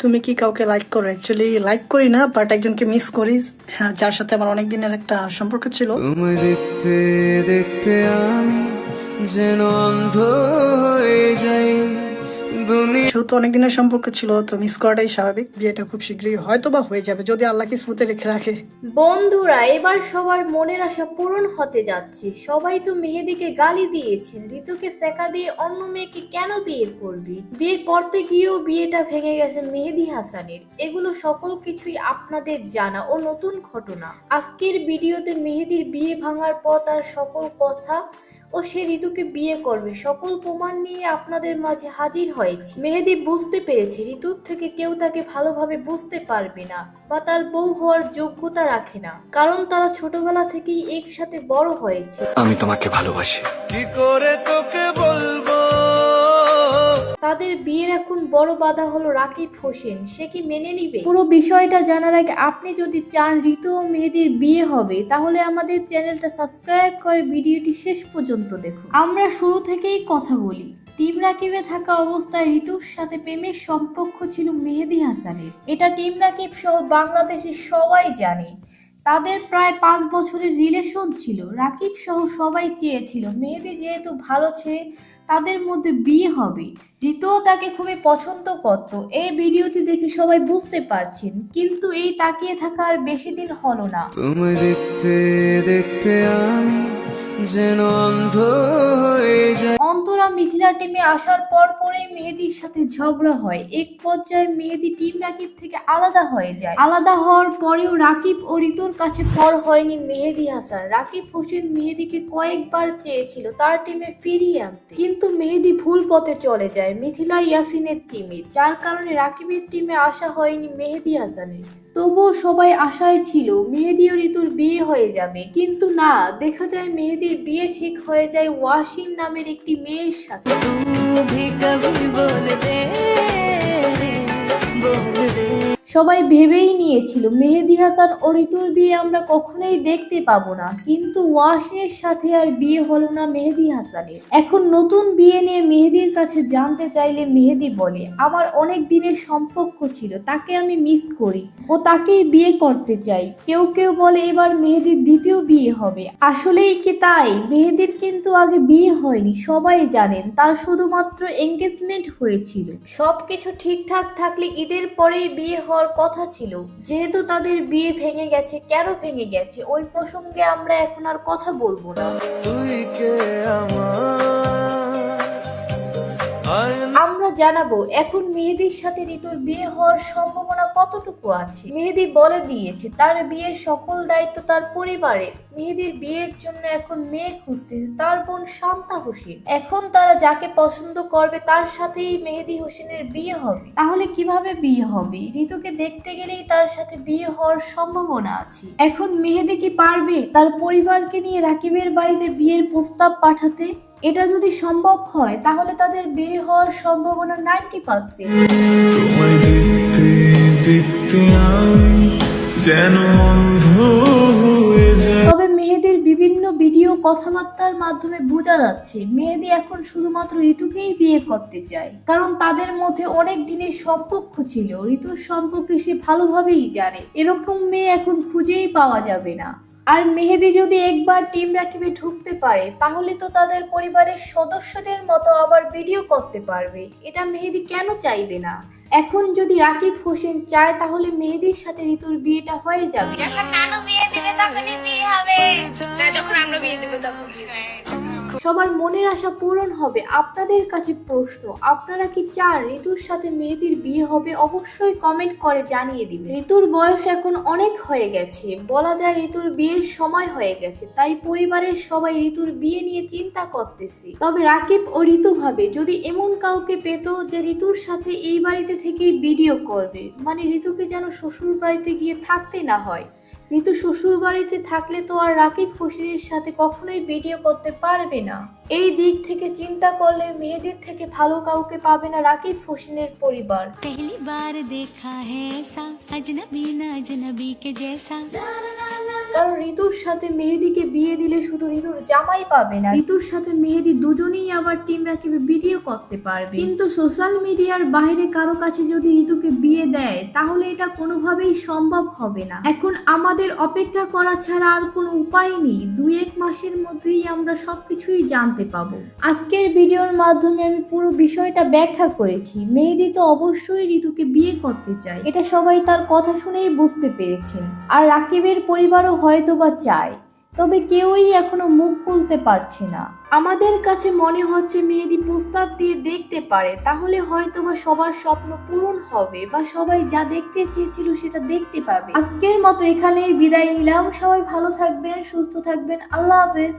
তুমি কি কাউকে লাইক করো? অ্যাকচুয়ালি লাইক করি না, বাট একজনকে মিস করি, হ্যাঁ, যার সাথে আমার অনেক দিনের একটা সম্পর্ক ছিল। তোমায় দেখতে দেখতে আমি যেন অন্ধ হয়ে যাই দুনিয়া। যেহেতু অনেক দিনের সম্পর্ক ছিল, তো মিস করাটাই স্বাভাবিক। বিয়েটা খুব শীঘ্রই হয়তো বা হয়ে যাবে, যদি আল্লাহ কিসমতে রেখে রাখে। বন্ধুরা, এবার সবার মনের আশা পূরণ হতে যাচ্ছে। সবাই তো মেহেদীকে গালি দিয়েছেন, ঋতুকে সেকা দিয়ে অন্য মেয়েকে কেন বিয়ে করবি, বিয়ে করতে গিয়েও বিয়েটা ভেঙে গেছে মেহেদী হাসানের। এগুলো সকল কিছুই আপনাদের জানা ও নতুন ঘটনা। আজকের ভিডিওতে মেহেদীর বিয়ে ভাঙার পর তার সকল কথা ও সে ঋতুকে বিয়ে করবে সকল প্রমাণ নিয়ে আপনাদের মাঝে হাজির হয়েছে। মেহেদী বুঝতে পেরেছে ঋতুর থেকে কেউ তাকে ভালোভাবে বুঝতে পারবে না বা তার বউ হওয়ার যোগ্যতা রাখে না, কারণ তারা ছোটবেলা থেকেই একসাথে বড় হয়েছে। আমি তোমাকে ভালোবাসি, কি করে তোকে বলবো। তাদের বিয়ের এখন বড় বাধা হলো রাকিব হোসেন, সে কি মেনে নিবে? পুরো বিষয়টা জানার আগে আপনি যদি চান ঋতু ও মেহেদীর বিয়ে হবে, তাহলে আমাদের চ্যানেলটা সাবস্ক্রাইব করে ভিডিওটি শেষ পর্যন্ত দেখুন। আমরা শুরু থেকেই কথা বলি, টিম রাকিবে থাকা অবস্থায় ঋতুর সাথে প্রেমের সম্পর্ক ছিল মেহেদী হাসানের। এটা টিম রাকিব সহ বাংলাদেশের সবাই জানে। তাদের প্রায় 5 বছরের রিলেশন ছিল। রাকিব সহ সবাই চেয়েছিল মেহেদী যেহেতু ভালো ছেলে, তাদের মধ্যে বিয়ে হবে। ঋতুও তাকে খুবই পছন্দ করত। এই ভিডিওটি দেখে সবাই বুঝতে পারছেন, কিন্তু এই তাকিয়ে থাকা আর বেশি দিন হলো না। তোমায় দেখতে দেখতে আমি যেন অন্ধ হয়ে যাই। অন্তরা মিথিলা টিমে আসার পর পরেই মেহেদীর সাথে ঝগড়া হয়। এক পর্যায়ে মেহেদী টিম রাকিব থেকে আলাদা হয়ে যায়। আলাদা হওয়ার পরেও রাকিব ও ঋতুর কাছে পর হয়নি মেহেদী হাসান। রাকিব হোসেন মেহেদীকে কয়েকবার চেয়েছিল তার টিমে ফিরিয়ে আনতে, কিন্তু মেহেদী ভুল পথে চলে যায় মিথিলা ইয়াসিনের টিমে, যার কারণে রাকিবের টিমে আসা হয়নি মেহেদী হাসানের। তবুও সবাই আশায় ছিল মেহেদী ও ঋতুর বিয়ে হয়ে যাবে, কিন্তু না, দেখা যায় মেহেদীর বিয়ে ঠিক হয়ে যায় ওয়াসিম নামের একটি মেয়ের সাথে। সবাই ভেবেই নিয়েছিল মেহেদী হাসান ও ঋতুর বিয়ে আমরা কখনোই দেখতে পাবো না, কিন্তু ওয়াসিমের সাথে আর বিয়ে হলো না মেহেদী হাসানের। এখন নতুন বিয়ে নিয়ে মেহেদীর কাছে জানতে চাইলে মেহেদী বলে, আমার অনেক দিনের সম্পর্ক ছিল, তাকে আমি মিস করি ও তাকেই বিয়ে করতে চাই। কেউ কেউ বলে এবার মেহেদীর দ্বিতীয় বিয়ে হবে। আসলেই কি তাই? মেহেদীর কিন্তু আগে বিয়ে হয়নি, সবাই জানেন। তার শুধুমাত্র এঙ্গেজমেন্ট হয়েছিল। সবকিছু ঠিকঠাক থাকলে ঈদের পরেই বিয়ে হওয়ার কথা ছিল। যেহেতু তাদের বিয়ে ভেঙে গেছে, কেন ভেঙে গেছে ওই প্রসঙ্গে আমরা এখন আর কথা বলবো না। তুই কে আমরা জানাবো এখন মেহেদীর সাথে ঋতুর বিয়ে হওয়ার সম্ভাবনা কতটুকু আছে। মেহেদী বলে দিয়েছে তার বিয়ের সকল দায়িত্ব তার পরিবারের। মেহেদীর বিয়ের জন্য এখন মেয়ে খুঁজতেছে তার বোন শান্তা হোসেন। এখন তারা যাকে পছন্দ করবে তার সাথেই মেহেদী হোসেনের বিয়ে হবে। তাহলে কিভাবে বিয়ে হবে? ঋতুকে দেখতে গেলেই তার সাথে বিয়ে হওয়ার সম্ভাবনা আছে। এখন মেহেদী কি পারবে তার পরিবারকে নিয়ে রাকিবের বাড়িতে বিয়ের প্রস্তাব পাঠাতে? এটা যদি সম্ভব হয় তাহলে তাদের বিয়ে হওয়ার সম্ভাবনা 90%। তোমায় দেখতে দেখতে আমি যেন অন্ধ হয়ে যাই। তবে মেহেদীর বিভিন্ন ভিডিও কথাবার্তার মাধ্যমে বোঝা যাচ্ছে মেহেদী এখন শুধুমাত্র ঋতুকেই বিয়ে করতে চায়, কারণ তাদের মধ্যে অনেক দিনের সম্পর্ক ছিল। ঋতুর সম্পর্কে সে ভালোভাবেই জানে এরকম মেয়ে এখন খুঁজেই পাওয়া যাবে না। আর মেহেদী যদি একবার টিম রাকিবে ঢুকতে পারে, তাহলে তো তাদের পরিবারের সদস্যদের মতো আবার ভিডিও করতে পারবে। এটা মেহেদী কেন চাইবে না? এখন যদি রাকিব হোসেন চায় তাহলে মেহেদীর সাথে ঋতুর বিয়েটা হয়ে যাবে। যখন নানু বিয়ে দিবে তখনই বিয়ে হবে, না যখন আমরা বিয়ে দেবো তখন বিয়ে হবে। সবার মনের আশা পূরণ হবে। আপনাদের কাছে প্রশ্ন, আপনারা কি চান ঋতুর সাথে মেহেদীর বিয়ে হবে? অবশ্যই কমেন্ট করে জানিয়ে দিবেন। ঋতুর বয়স এখন অনেক হয়ে গেছে, বলা যায় ঋতুর বিয়ের সময় হয়ে গেছে, তাই পরিবারের সবাই ঋতুর বিয়ে নিয়ে চিন্তা করতেছে। তবে রাকিব ও ঋতু ভাবে যদি এমন কাউকে পেত যে ঋতুর সাথে এই বাড়িতে থেকেই ভিডিও করবে, মানে ঋতুকে যেন শ্বশুর বাড়িতে গিয়ে থাকতে না হয়। ঋতু শ্বশুর বাড়িতে থাকলে তো আর রাকিব হোসেনের সাথে কখনোই ভিডিও করতে পারবে না। এই দিক থেকে চিন্তা করলে মেহেদীর থেকে ভালো কাউকে পাবে না রাকিব হোসেনের পরিবার। पहली बार देखा है ऐसा अजनबी ना अजनबी के जैसा কারণ ঋতুর সাথে মেহেদিকে বিয়ে দিলে শুধু ঋতুর জামাই পাবে না, ঋতুর সাথে মেহেদি দুজনেই আবার টিম রাকিবে ভিডিও করতে পারবে। কিন্তু সোশ্যাল মিডিয়ার বাইরে কারো কাছে যদি ঋতুকে বিয়ে দেয় তাহলে এটা কোনোভাবেই সম্ভব হবে না। এখন আমাদের অপেক্ষা করা ছাড়া আর কোনো উপায় নেই। 2-1 মাসের মধ্যেই আমরা সবকিছুই জানতে পাবো। আজকের ভিডিওর মাধ্যমে আমি পুরো বিষয়টা ব্যাখ্যা করেছি। মেহেদি তো অবশ্যই ঋতুকে বিয়ে করতে চায়, এটা সবাই তার কথা শুনেই বুঝতে পেরেছেন। আর রাকিবের পরিবারও হয়তোবা চায়, তবে কেউই এখনো মুখ খুলতে পারছে না। আমাদের কাছে মনে হচ্ছে মেহেদি প্রস্তাব দিয়ে দেখতে পারে, তাহলে হয়তোবা সবার স্বপ্ন পূরণ হবে বা সবাই যা দেখতে চেয়েছিল সেটা দেখতে পাবে। আজকের মতো এখানেই বিদায় নিলাম। সবাই ভালো থাকবেন, সুস্থ থাকবেন। আল্লাহ হাফেজ।